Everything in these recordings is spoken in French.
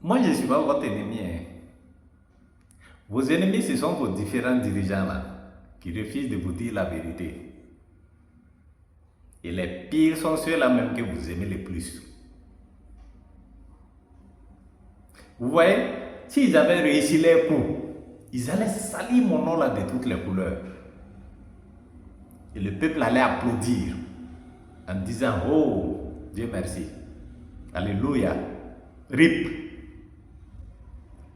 Moi, je ne suis pas votre ennemi, hein. Vos ennemis, ce sont vos différents dirigeants là, qui refusent de vous dire la vérité. Et les pires sont ceux-là même que vous aimez le plus. Vous voyez, s'ils avaient réussi leur coup, ils allaient salir mon nom là de toutes les couleurs. Et le peuple allait applaudir en disant: oh, Dieu merci. Alléluia. RIP.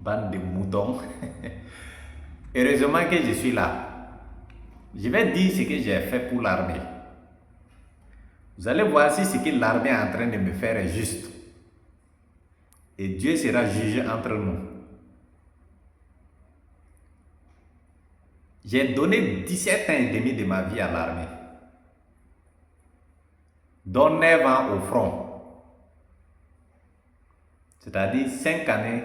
Bande de moutons. Heureusement que je suis là. Je vais dire ce que j'ai fait pour l'armée. Vous allez voir si ce que l'armée est en train de me faire est juste. Et Dieu sera jugé entre nous. J'ai donné 17 ans et demi de ma vie à l'armée, dont 9 ans au front. C'est-à-dire 5 années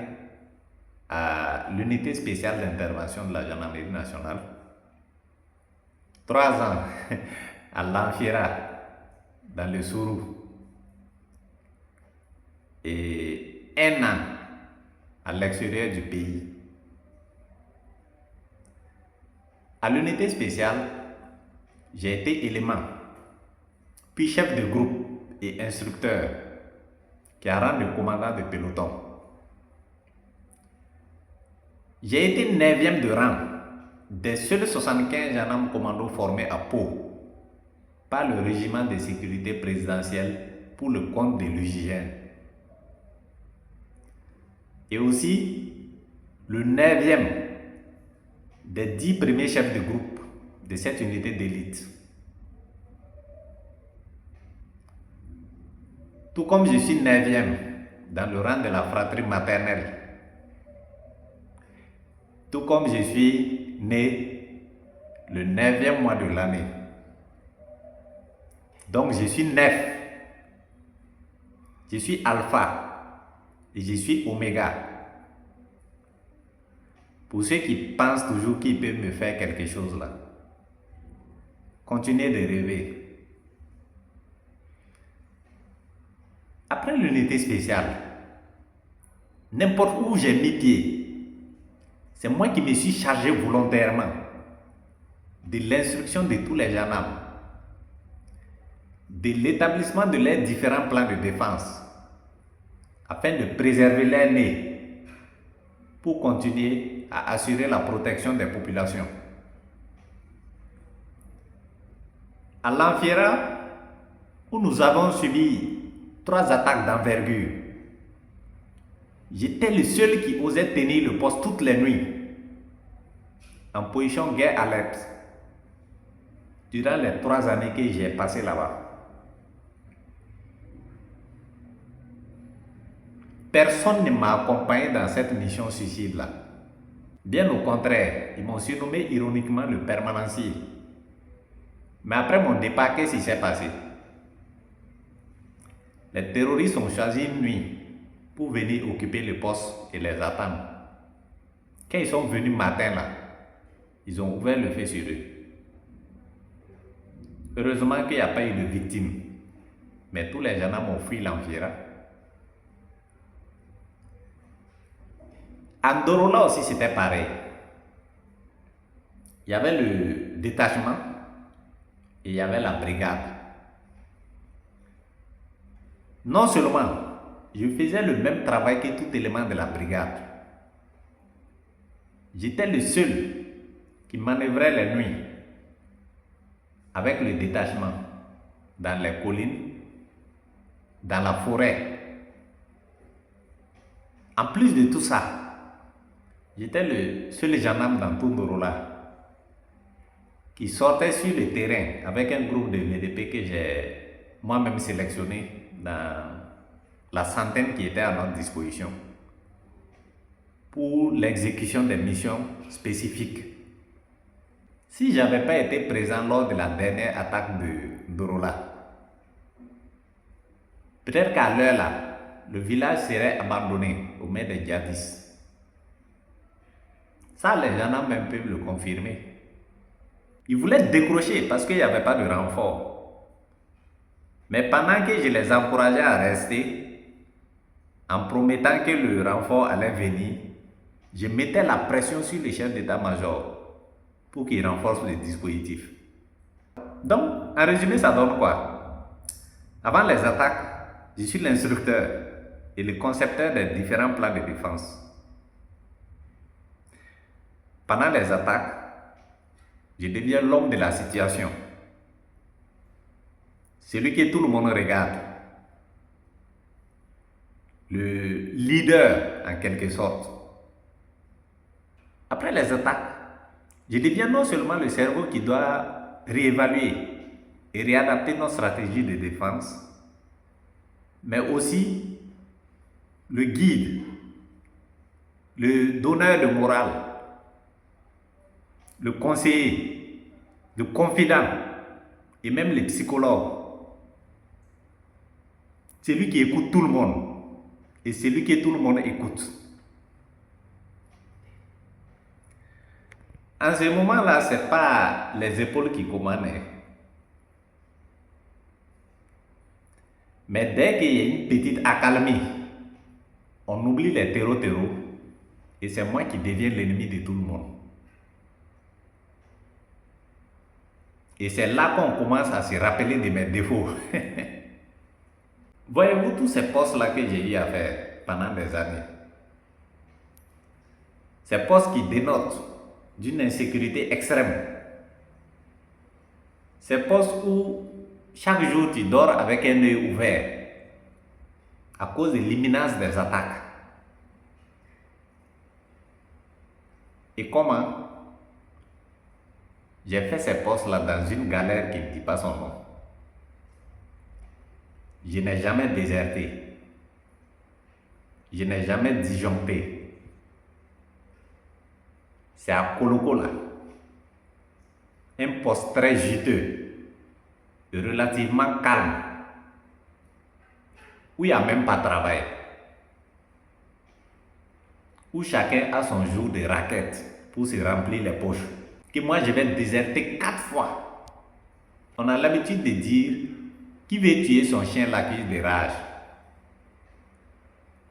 à l'unité spéciale d'intervention de la gendarmerie nationale, 3 ans à l'Anfiera, dans le Sourou, et 1 an à l'extérieur du pays. À l'unité spéciale, j'ai été élément, puis chef de groupe et instructeur, qui a rang de commandant de peloton. J'ai été 9e de rang des seuls 75 gendarmes commandos formés à Pau par le régiment de sécurité présidentielle pour le compte de l'UJN. Et aussi le 9e des 10 premiers chefs de groupe de cette unité d'élite. Tout comme je suis 9e dans le rang de la fratrie maternelle, tout comme je suis né le 9e mois de l'année. Donc je suis 9. Je suis alpha et je suis oméga. Pour ceux qui pensent toujours qu'ils peuvent me faire quelque chose là, continuez de rêver. Après l'unité spéciale, n'importe où j'ai mis pied, c'est moi qui me suis chargé volontairement de l'instruction de tous les gendarmes, de l'établissement de leurs différents plans de défense, afin de préserver leur nez pour continuer à assurer la protection des populations. À l'Anfiera, où nous avons subi 3 attaques d'envergure, j'étais le seul qui osait tenir le poste toutes les nuits, en position guerre alerte, durant les 3 années que j'ai passées là-bas. Personne ne m'a accompagné dans cette mission suicide-là. Bien au contraire, ils m'ont surnommé ironiquement le permanencier. Mais après mon départ, qu'est-ce qui s'est passé? Les terroristes ont choisi une nuit pour venir occuper le poste et les attendre. Quand ils sont venus matin là, ils ont ouvert le feu sur eux. Heureusement qu'il n'y a pas eu de victimes. Mais tous les gendarmes ont fui l'Anfiera. À Ndorola aussi, c'était pareil. Il y avait le détachement et il y avait la brigade. Non seulement je faisais le même travail que tout élément de la brigade, j'étais le seul qui manœuvrait les nuits avec le détachement dans les collines, dans la forêt. En plus de tout ça, j'étais le seul gendarme dans tout Ndorola qui sortait sur le terrain avec un groupe de VDP que j'ai moi-même sélectionné dans la centaine qui était à notre disposition pour l'exécution des missions spécifiques. Si je n'avais pas été présent lors de la dernière attaque de Ndorola, peut-être qu'à l'heure là, le village serait abandonné aux mains des djihadistes. Ça, les gendarmes même peuvent le confirmer. Ils voulaient décrocher parce qu'il n'y avait pas de renfort. Mais pendant que je les encourageais à rester, en promettant que le renfort allait venir, je mettais la pression sur les chefs d'état-major pour qu'ils renforcent le dispositif. Donc, en résumé, ça donne quoi? Avant les attaques, je suis l'instructeur et le concepteur des différents plans de défense. Pendant les attaques, je deviens l'homme de la situation. Celui que tout le monde regarde. Le leader, en quelque sorte. Après les attaques, je deviens non seulement le cerveau qui doit réévaluer et réadapter nos stratégies de défense, mais aussi le guide, le donneur de morale, le conseiller, le confident et même le psychologue. C'est lui qui écoute tout le monde et c'est lui que tout le monde écoute. En ce moment-là, ce n'est pas les épaules qui commandent. Mais dès qu'il y a une petite accalmie, on oublie les terreaux et c'est moi qui deviens l'ennemi de tout le monde. Et c'est là qu'on commence à se rappeler de mes défauts. Voyez-vous tous ces postes-là que j'ai eu à faire pendant des années. Ces postes qui dénotent d'une insécurité extrême. Ces postes où chaque jour tu dors avec un œil ouvert à cause de l'imminence des attaques. Et comment? J'ai fait ces postes-là dans une galère qui ne dit pas son nom. Je n'ai jamais déserté. Je n'ai jamais disjoncté. C'est à Koloko là. Un poste très juteux, relativement calme, où il n'y a même pas de travail. Où chacun a son jour de raquette pour se remplir les poches. Que moi je vais déserter 4 fois. On a l'habitude de dire qui veut tuer son chien l'accuse de rage.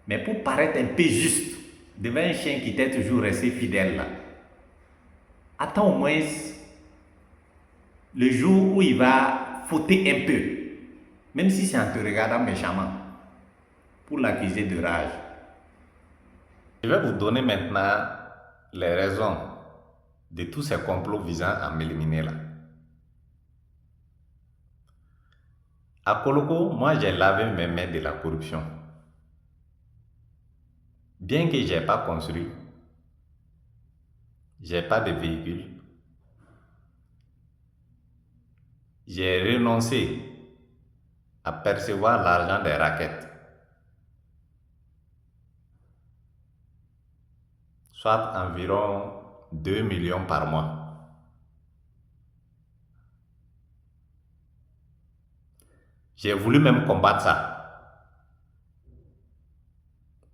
Mais pour paraître un peu juste devant un chien qui t'est toujours resté fidèle là, attends au moins le jour où il va fauter un peu, même si c'est en te regardant méchamment, pour l'accuser de rage. Je vais vous donner maintenant les raisons de tous ces complots visant à m'éliminer là. À Koloko, moi j'ai lavé mes mains de la corruption. Bien que je n'ai pas construit, je n'ai pas de véhicule, j'ai renoncé à percevoir l'argent des raquettes, soit environ 2 millions par mois. J'ai voulu même combattre ça.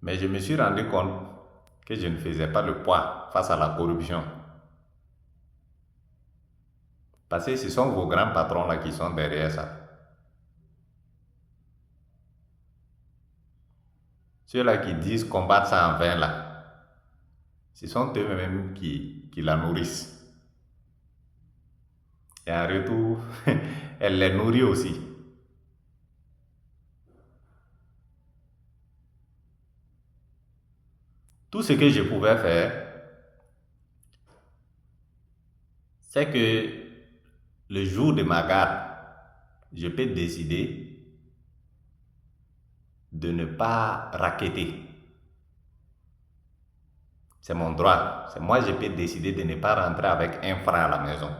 Mais je me suis rendu compte que je ne faisais pas le poids face à la corruption. Parce que ce sont vos grands patrons là qui sont derrière ça. Ceux-là qui disent combattre ça en vain là, ce sont eux-mêmes qui la nourrissent. Et en retour, elle les nourrit aussi. Tout ce que je pouvais faire, c'est que le jour de ma garde, je peux décider de ne pas racketter. C'est mon droit. C'est moi, je peux décider de ne pas rentrer avec un franc à la maison.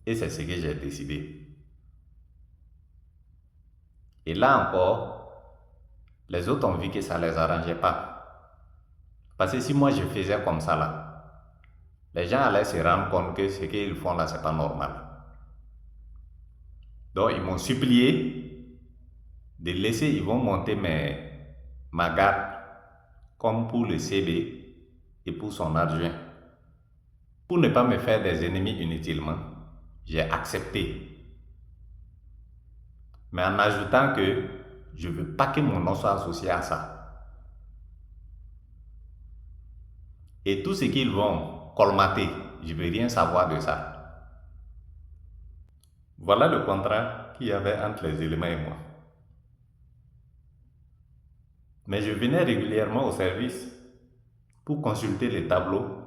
Et c'est ce que j'ai décidé. Et là encore, les autres ont vu que ça ne les arrangeait pas. Parce que si moi je faisais comme ça là, les gens allaient se rendre compte que ce qu'ils font là, c'est pas normal. Donc ils m'ont supplié de laisser, ils vont monter ma garde comme pour le CB et pour son adjoint. Pour ne pas me faire des ennemis inutilement, j'ai accepté. Mais en ajoutant que Je ne veux pas que mon nom soit associé à ça. Et tout ce qu'ils vont colmater, je ne veux rien savoir de ça. Voilà le contrat qu'il y avait entre les éléments et moi. Mais je venais régulièrement au service pour consulter les tableaux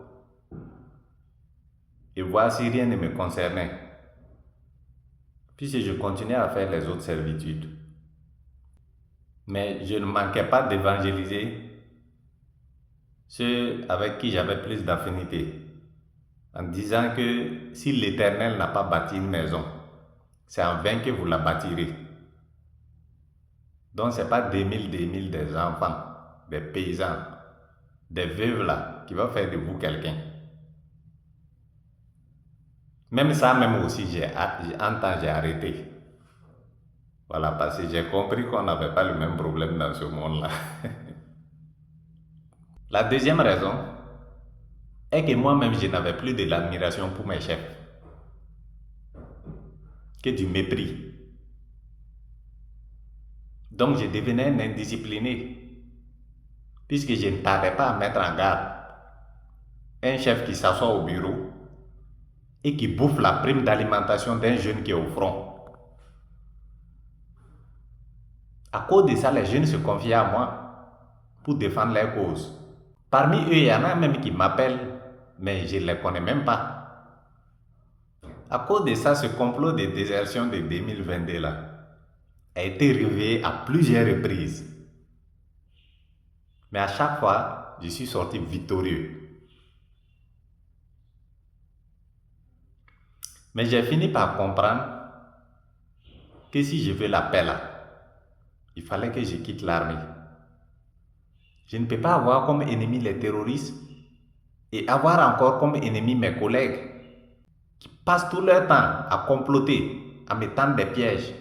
et voir si rien ne me concernait, puisque je continuais à faire les autres servitudes. Mais je ne manquais pas d'évangéliser ceux avec qui j'avais plus d'affinité, en disant que si l'Éternel n'a pas bâti une maison, c'est en vain que vous la bâtirez. Donc ce n'est pas des mille des enfants, des paysans, des veuves là, qui vont faire de vous quelqu'un. Même ça, même aussi, j'ai arrêté. Voilà, parce que j'ai compris qu'on n'avait pas le même problème dans ce monde-là. La deuxième raison est que moi-même, je n'avais plus de l'admiration pour mes chefs, que du mépris. Donc, je devenais un indiscipliné, puisque je ne tardais pas à mettre en garde un chef qui s'assoit au bureau et qui bouffe la prime d'alimentation d'un jeune qui est au front. À cause de ça, les jeunes se confiaient à moi pour défendre leur cause. Parmi eux, il y en a même qui m'appellent, mais je ne les connais même pas. À cause de ça, ce complot de désertion de 2022 là a été réveillé à plusieurs reprises. Mais à chaque fois, je suis sorti victorieux. Mais j'ai fini par comprendre que si je veux la paix là, il fallait que je quitte l'armée. Je ne peux pas avoir comme ennemi les terroristes et avoir encore comme ennemi mes collègues qui passent tout leur temps à comploter, à me tendre des pièges.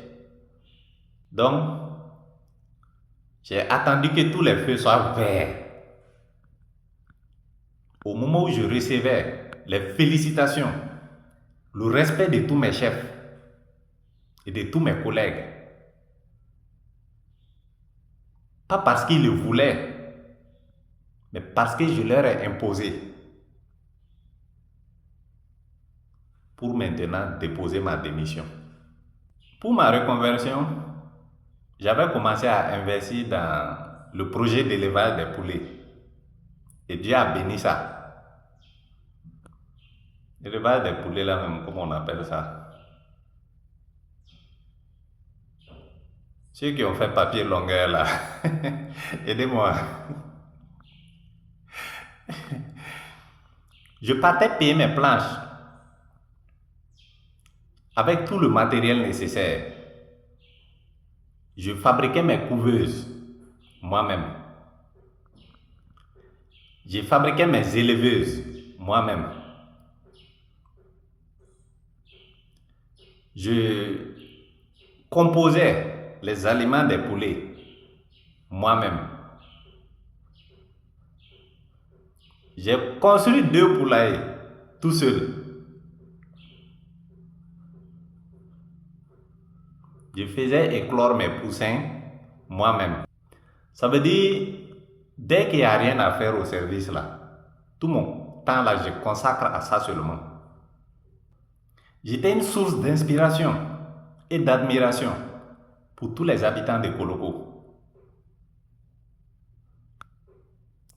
Donc, j'ai attendu que tous les feux soient verts. Au moment où je recevais les félicitations, le respect de tous mes chefs et de tous mes collègues, pas parce qu'ils le voulaient, mais parce que je leur ai imposé, pour maintenant déposer ma démission. Pour ma reconversion, j'avais commencé à investir dans le projet d'élevage des poulets. Et Dieu a béni ça. L'élevage des poulets là même, comment on appelle ça? Ceux qui ont fait papier longueur là, aidez-moi. Je partais payer mes planches avec tout le matériel nécessaire. Je fabriquais mes couveuses moi-même. Je fabriquais mes éleveuses moi-même. Je composais les aliments des poulets moi-même. J'ai construit 2 poulaillers tout seul. Je faisais éclore mes poussins moi-même. Ça veut dire, dès qu'il n'y a rien à faire au service là, tout mon temps là, je consacre à ça seulement. J'étais une source d'inspiration et d'admiration pour tous les habitants de Koloko.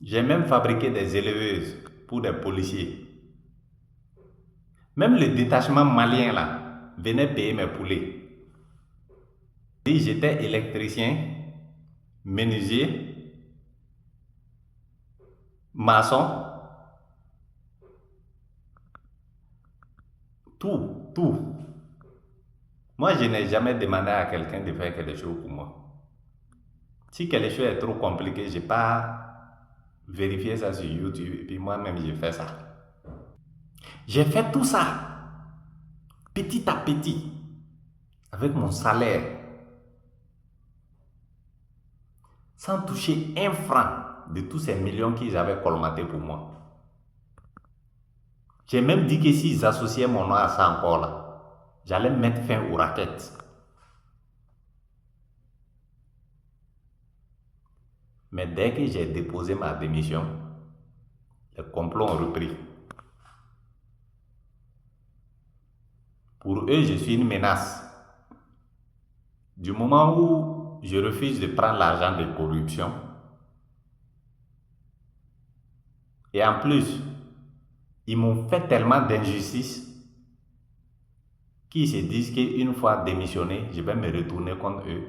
J'ai même fabriqué des éleveuses pour des policiers. Même le détachement malien là venait payer mes poulets. Et j'étais électricien, menuisier, maçon, tout. Moi, je n'ai jamais demandé à quelqu'un de faire quelque chose pour moi. Si quelque chose est trop compliqué, je n'ai pas vérifié ça sur YouTube et puis moi-même, j'ai fait ça. J'ai fait tout ça, petit à petit, avec mon salaire, sans toucher un franc de tous ces millions qu'ils avaient colmatés pour moi. J'ai même dit que s'ils associaient mon nom à ça encore là, j'allais mettre fin aux raquettes. Mais dès que j'ai déposé ma démission, les complots ont repris. Pour eux, je suis une menace. Du moment où je refuse de prendre l'argent de corruption, et en plus, ils m'ont fait tellement d'injustice qu'ils se disent qu'une fois démissionné, je vais me retourner contre eux.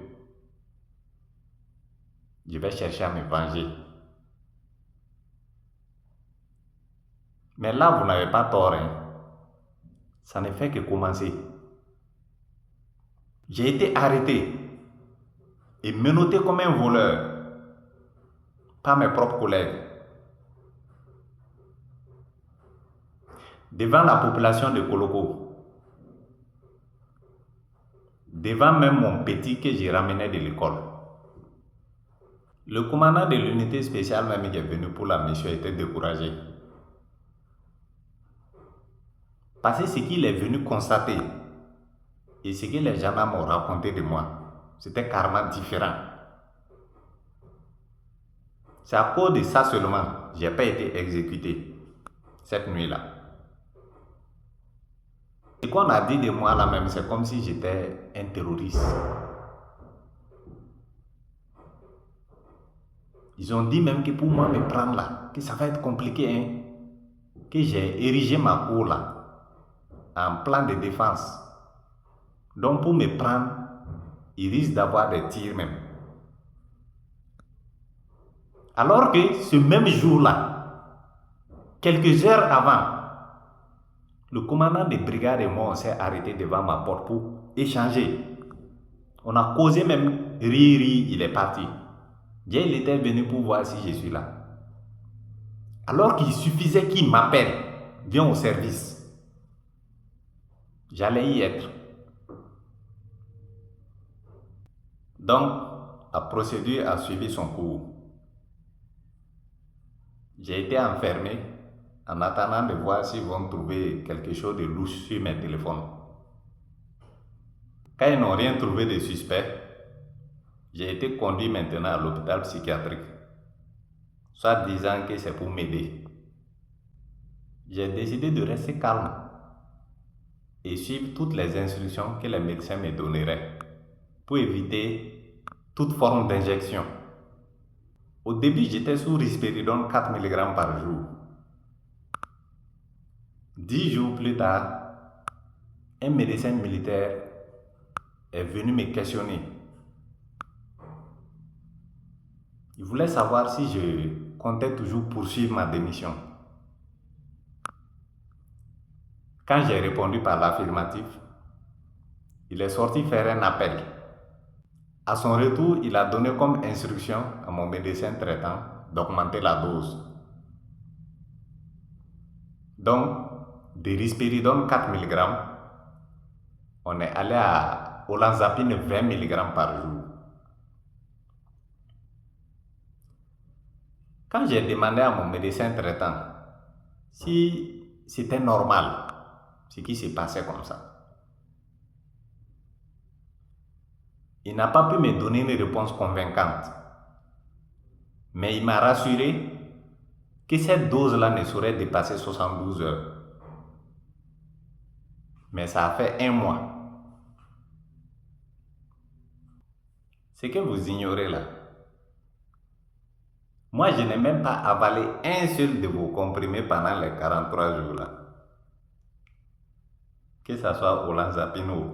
Je vais chercher à me venger. Mais là, vous n'avez pas tort. Ça ne fait que commencer. J'ai été arrêté et menotté comme un voleur par mes propres collègues. Devant la population de Koloko. Devant même mon petit que j'ai ramené de l'école. Le commandant de l'unité spéciale même qui est venu pour la mission était découragé. Parce que ce qu'il est venu constater et ce que les gens m'ont raconté de moi, c'était carrément différent. C'est à cause de ça seulement que je n'ai pas été exécuté cette nuit-là. Ce qu'on a dit de moi là même, c'est comme si j'étais un terroriste. Ils ont dit même que pour moi me prendre là, que ça va être compliqué, que j'ai érigé ma cour là en plan de défense. Donc pour me prendre, ils risquent d'avoir des tirs même. Alors que ce même jour-là, quelques heures avant, le commandant de brigade et moi, on s'est arrêté devant ma porte pour échanger. On a causé même, rire, il est parti. Dieu, il était venu pour voir si je suis là. Alors qu'il suffisait qu'il m'appelle, viens au service. J'allais y être. Donc, la procédure a suivi son cours. J'ai été enfermé en attendant de voir s'ils vont trouver quelque chose de louche sur mes téléphones. Quand ils n'ont rien trouvé de suspect, j'ai été conduit maintenant à l'hôpital psychiatrique, soit disant que c'est pour m'aider. J'ai décidé de rester calme et suivre toutes les instructions que les médecins me donneraient pour éviter toute forme d'injection. Au début, j'étais sous risperidone 4 mg par jour. 10 jours plus tard, un médecin militaire est venu me questionner. Il voulait savoir si je comptais toujours poursuivre ma démission. Quand j'ai répondu par l'affirmatif, il est sorti faire un appel. À son retour, il a donné comme instruction à mon médecin traitant d'augmenter la dose. Donc, de risperidone 4 mg, on est allé à olanzapine 20 mg par jour. Quand j'ai demandé à mon médecin traitant si c'était normal ce qui s'est passé comme ça, il n'a pas pu me donner une réponse convaincante. Mais il m'a rassuré que cette dose-là ne saurait dépasser 72 heures. Mais ça a fait 1 mois. Ce que vous ignorez là, moi je n'ai même pas avalé un seul de vos comprimés pendant les 43 jours là. Que ce soit olanzapine,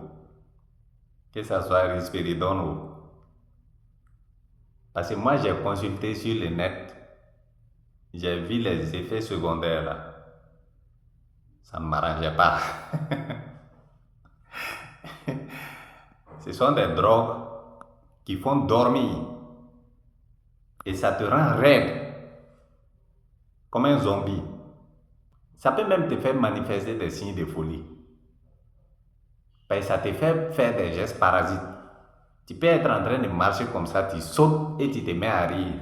que ce soit risperidone. Parce que moi j'ai consulté sur le net, j'ai vu les effets secondaires là. Ça ne m'arrangeait pas. Ce sont des drogues qui font dormir et ça te rend raide comme un zombie. Ça peut même te faire manifester des signes de folie. Parce que ça te fait faire des gestes parasites. Tu peux être en train de marcher comme ça, tu sautes et tu te mets à rire.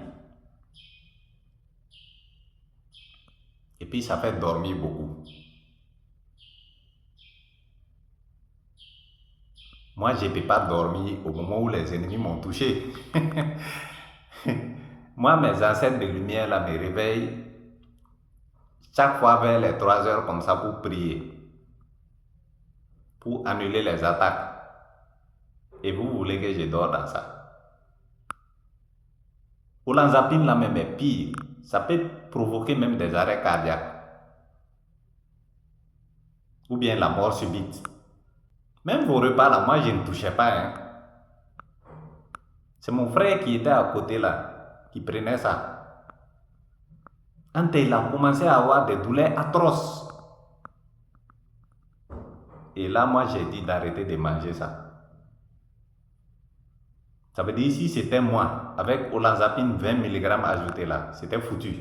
Et puis ça fait dormir beaucoup. Moi, je ne peux pas dormir au moment où les ennemis m'ont touché. Moi, mes ancêtres de lumière là me réveillent chaque fois vers les 3 heures comme ça pour prier, pour annuler les attaques. Et vous voulez que je dors dans ça? Olanzapine là même est pire. Ça peut provoquer même des arrêts cardiaques. Ou bien la mort subite. Même vos repas là, moi je ne touchais pas. Hein. C'est mon frère qui était à côté là, qui prenait ça. Quand il a commencé à avoir des douleurs atroces. Et là, moi j'ai dit d'arrêter de manger ça. Ça veut dire si c'était moi, avec olanzapine 20 mg ajouté là, c'était foutu.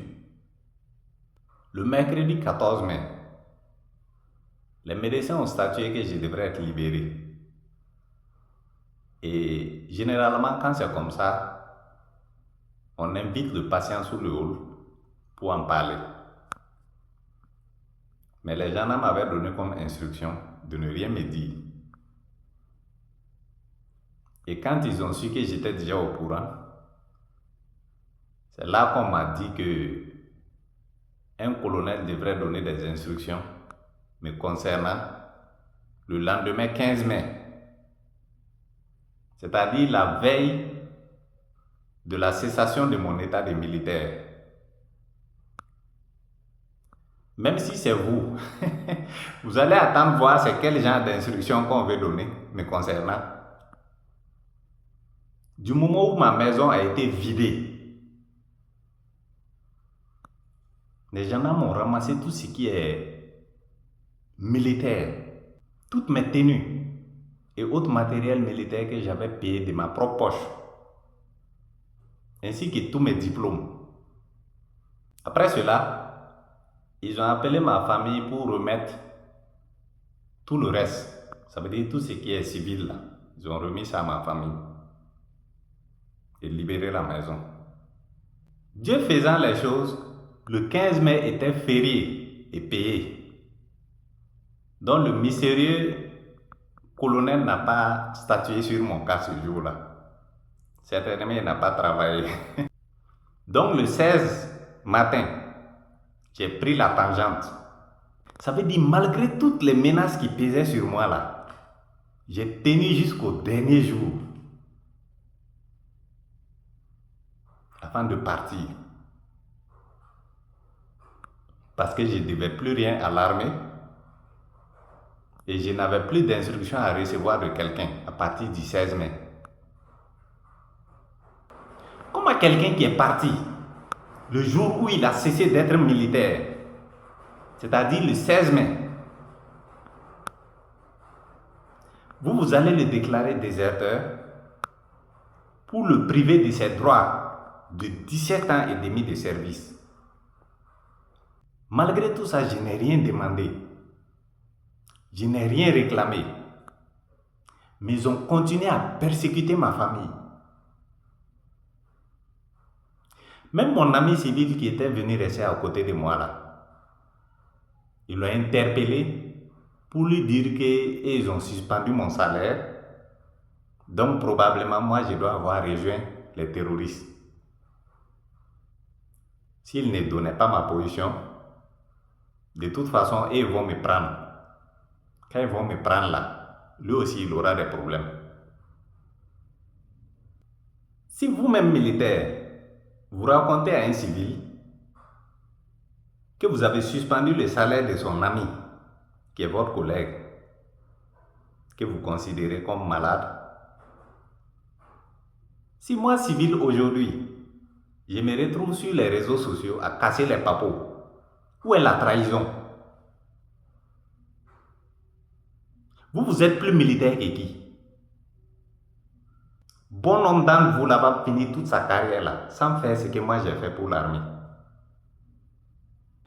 Le mercredi 14 mai, les médecins ont statué que je devrais être libéré. Et généralement, quand c'est comme ça, on invite le patient sous le hall pour en parler. Mais les gens m'avaient donné comme instruction de ne rien me dire. Et quand ils ont su que j'étais déjà au courant, c'est là qu'on m'a dit que un colonel devrait donner des instructions me concernant le lendemain 15 mai. C'est-à-dire la veille de la cessation de mon état de militaire. Même si c'est vous, vous allez attendre voir c'est quel genre d'instructions qu'on veut donner me concernant. Du moment où ma maison a été vidée, les gens m'ont ramassé tout ce qui est militaire, toutes mes tenues et autres matériels militaires que j'avais payés de ma propre poche, ainsi que tous mes diplômes. Après cela, ils ont appelé ma famille pour remettre tout le reste. Ça veut dire tout ce qui est civil là. Ils ont remis ça à ma famille et libéré la maison. Dieu faisant les choses, le 15 mai était férié et payé. Donc le mystérieux colonel n'a pas statué sur mon cas ce jour-là. Certainement, il n'a pas travaillé. Donc le 16 matin, j'ai pris la tangente. Ça veut dire malgré toutes les menaces qui pesaient sur moi là, j'ai tenu jusqu'au dernier jour avant de partir. Parce que je ne devais plus rien à l'armée et je n'avais plus d'instructions à recevoir de quelqu'un à partir du 16 mai. Comment quelqu'un qui est parti le jour où il a cessé d'être militaire, c'est-à-dire le 16 mai, vous allez le déclarer déserteur pour le priver de ses droits de 17 ans et demi de service. Malgré tout ça, je n'ai rien demandé. Je n'ai rien réclamé. Mais ils ont continué à persécuter ma famille. Même mon ami civil qui était venu rester à côté de moi là, ils l'ont interpellé pour lui dire qu'ils ont suspendu mon salaire. Donc probablement moi je dois avoir rejoint les terroristes. S'ils ne donnaient pas ma position, de toute façon ils vont me prendre. Quand ils vont me prendre là, lui aussi il aura des problèmes. Si vous-même militaire, vous racontez à un civil que vous avez suspendu le salaire de son ami, qui est votre collègue, que vous considérez comme malade. Si moi, civil aujourd'hui, je me retrouve sur les réseaux sociaux à casser les papos, où est la trahison? Vous êtes plus militaire que qui? Bon nombre d'entre vous là-bas finit toute sa carrière là, sans faire ce que moi j'ai fait pour l'armée.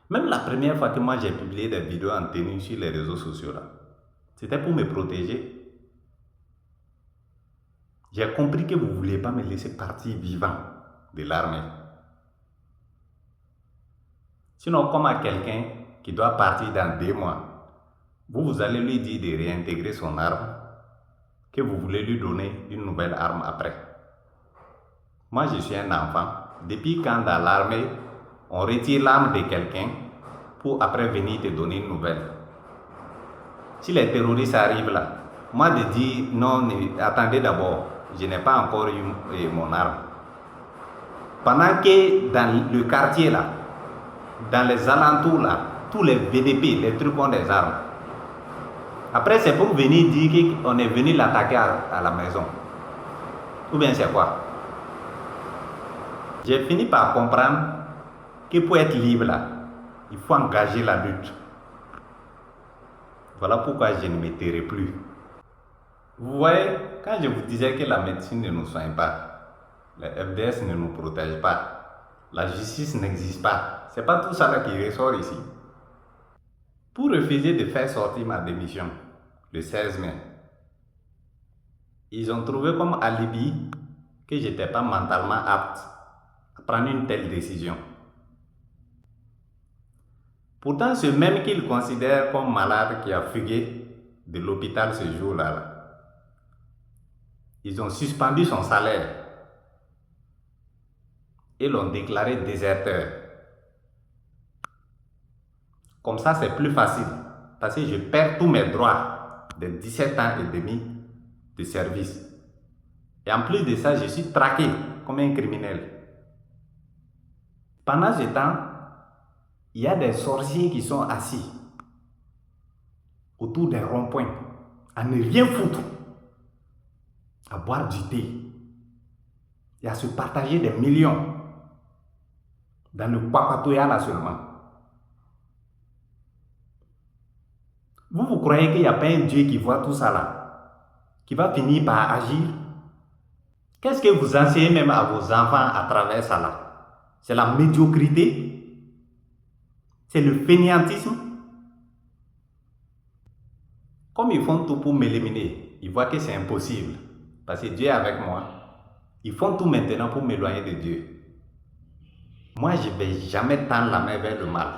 Même la première fois que moi j'ai publié des vidéos en tenue sur les réseaux sociaux là, c'était pour me protéger. J'ai compris que vous ne voulez pas me laisser partir vivant de l'armée. Sinon, comme à quelqu'un qui doit partir dans 2 mois, vous allez lui dire de réintégrer son arme, que vous voulez lui donner une nouvelle arme après. Moi, je suis un enfant. Depuis quand dans l'armée, on retire l'arme de quelqu'un pour après venir te donner une nouvelle? Si les terroristes arrivent là, moi de dire non, attendez d'abord, je n'ai pas encore eu mon arme. Pendant que dans le quartier là, dans les alentours là, tous les VDP, les trucs ont des armes. Après, c'est pour venir dire qu'on est venu l'attaquer à la maison. Ou bien c'est quoi? J'ai fini par comprendre que pour être libre là, il faut engager la lutte. Voilà pourquoi je ne me tairai plus. Vous voyez, quand je vous disais que la médecine ne nous soigne pas, le FDS ne nous protège pas, la justice n'existe pas, c'est pas tout ça là qui ressort ici. Pour refuser de faire sortir ma démission le 16 mai, ils ont trouvé comme alibi que je n'étais pas mentalement apte à prendre une telle décision. Pourtant, ce même qu'ils considèrent comme malade qui a fugué de l'hôpital ce jour-là, ils ont suspendu son salaire et l'ont déclaré déserteur. Comme ça, c'est plus facile parce que je perds tous mes droits de 17 ans et demi de service. Et en plus de ça, je suis traqué comme un criminel. Pendant ce temps, il y a des sorciers qui sont assis autour des ronds-points à ne rien foutre, à boire du thé et à se partager des millions dans le papatoya là seulement. Vous croyez qu'il n'y a pas un Dieu qui voit tout ça là, qui va finir par agir? Qu'est-ce que vous enseignez même à vos enfants à travers ça là? C'est la médiocrité? C'est le fainéantisme? Comme ils font tout pour m'éliminer, ils voient que c'est impossible. Parce que Dieu est avec moi. Ils font tout maintenant pour m'éloigner de Dieu. Moi, je ne vais jamais tendre la main vers le mal.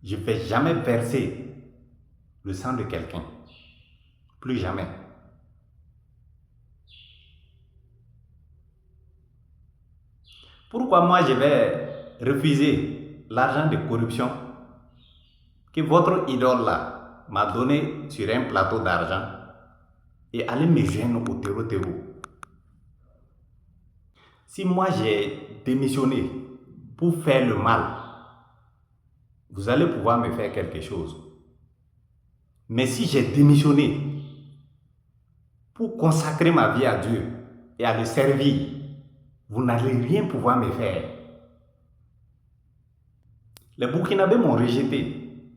Je ne vais jamais verser le sang de quelqu'un. Plus jamais. Pourquoi moi je vais refuser l'argent de corruption que votre idole là m'a donné sur un plateau d'argent et aller me joindre au terreau? Si moi j'ai démissionné pour faire le mal, vous allez pouvoir me faire quelque chose. Mais si j'ai démissionné pour consacrer ma vie à Dieu et à le servir, vous n'allez rien pouvoir me faire. Les Burkinabés m'ont rejeté,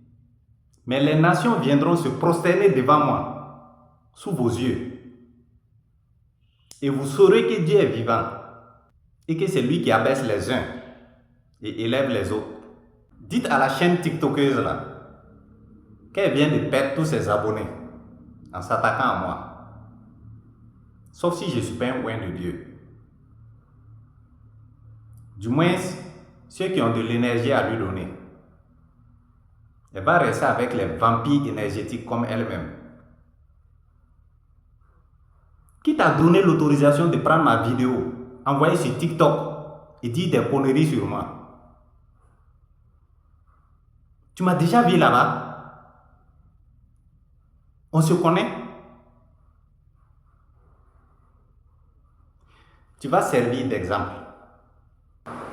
mais les nations viendront se prosterner devant moi, sous vos yeux. Et vous saurez que Dieu est vivant et que c'est lui qui abaisse les uns et élève les autres. Dites à la chaîne TikTokeuse là qu'elle vient de perdre tous ses abonnés en s'attaquant à moi. Sauf si je ne suis pas un oint de Dieu. Du moins, ceux qui ont de l'énergie à lui donner. Elle va rester avec les vampires énergétiques comme elle-même. Qui t'a donné l'autorisation de prendre ma vidéo, envoyer sur TikTok et dire des conneries sur moi? Tu m'as déjà vu là-bas? On se connaît? Tu vas servir d'exemple.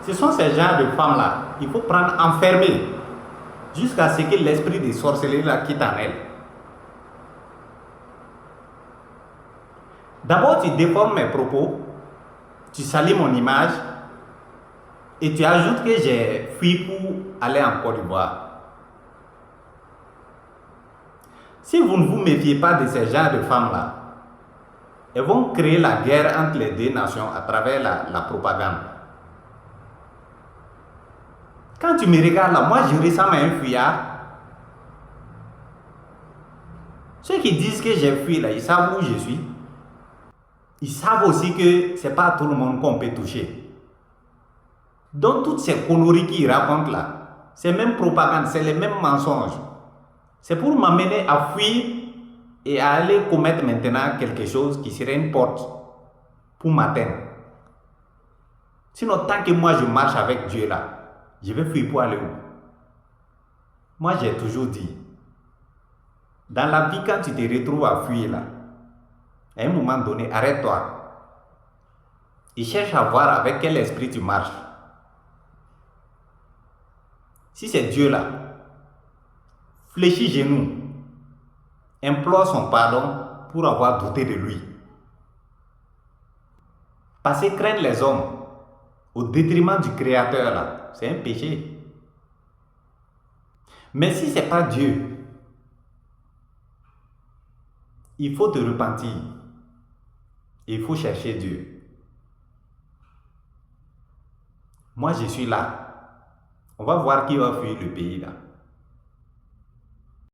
Ce sont ces genres de femmes-là, il faut prendre enfermées jusqu'à ce que l'esprit de sorcellerie la quitte en elles. D'abord, tu déformes mes propos, tu salis mon image et tu ajoutes que j'ai fui pour aller en Côte d'Ivoire. Si vous ne vous méfiez pas de ces genres de femmes-là, elles vont créer la guerre entre les deux nations à travers la propagande. Quand tu me regardes là, moi je ressemble à un fuyard. Ceux qui disent que j'ai fui là, ils savent où je suis. Ils savent aussi que ce n'est pas tout le monde qu'on peut toucher. Donc toutes ces conneries qu'ils racontent là, c'est même propagande, c'est les mêmes mensonges. C'est pour m'amener à fuir et à aller commettre maintenant quelque chose qui serait une porte pour m'atteindre. Sinon, tant que moi je marche avec Dieu là, je vais fuir pour aller où? Moi, j'ai toujours dit, dans la vie, quand tu te retrouves à fuir là, à un moment donné, arrête-toi. Et cherche à voir avec quel esprit tu marches. Si c'est Dieu là, fléchis genoux, implore son pardon pour avoir douté de lui. Parce que craindre les hommes au détriment du Créateur là, c'est un péché. Mais si ce n'est pas Dieu, il faut te repentir. Il faut chercher Dieu. Moi, je suis là. On va voir qui va fuir le pays là.